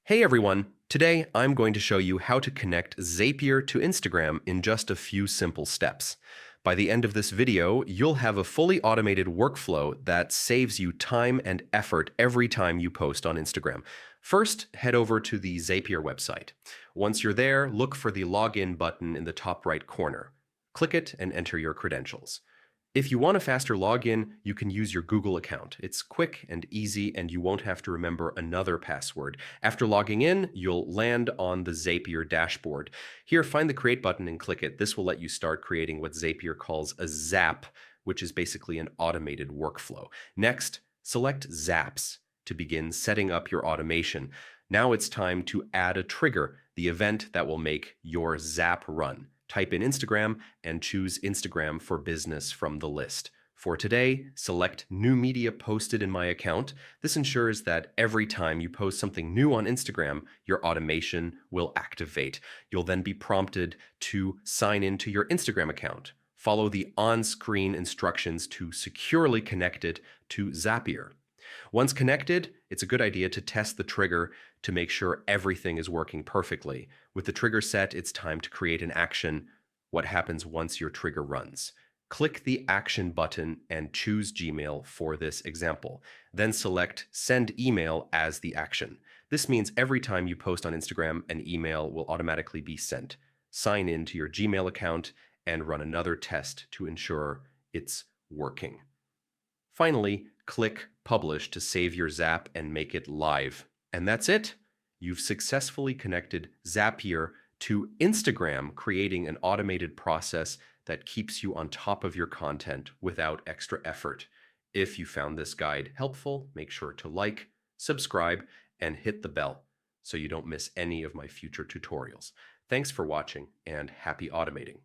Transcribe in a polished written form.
Hey everyone! Today I'm going to show you how to connect Zapier to Instagram in just a few simple steps. By the end of this video, you'll have a fully automated workflow that saves you time and effort every time you post on Instagram. First, head over to the Zapier website. Once you're there, look for the login button in the top right corner. Click it and enter your credentials. If you want a faster login, you can use your Google account. It's quick and easy, and you won't have to remember another password. After logging in, you'll land on the Zapier dashboard. Here, find the Create button and click it. This will let you start creating what Zapier calls a Zap, which is basically an automated workflow. Next, select Zaps to begin setting up your automation. Now it's time to add a trigger, the event that will make your Zap run. Type in Instagram and choose Instagram for Business from the list. For today, select New Media Posted in My Account. This ensures that every time you post something new on Instagram, your automation will activate. You'll then be prompted to sign into your Instagram account. Follow the on-screen instructions to securely connect it to Zapier. Once connected, it's a good idea to test the trigger to make sure everything is working perfectly. With the trigger set, it's time to create an action. What happens once your trigger runs? Click the Action button and choose Gmail for this example. Then select Send Email as the action. This means every time you post on Instagram, an email will automatically be sent. Sign in to your Gmail account and run another test to ensure it's working. Finally, click Publish to save your Zap and make it live. And that's it. You've successfully connected Zapier to Instagram, creating an automated process that keeps you on top of your content without extra effort. If you found this guide helpful, make sure to like, subscribe, and hit the bell so you don't miss any of my future tutorials. Thanks for watching and happy automating.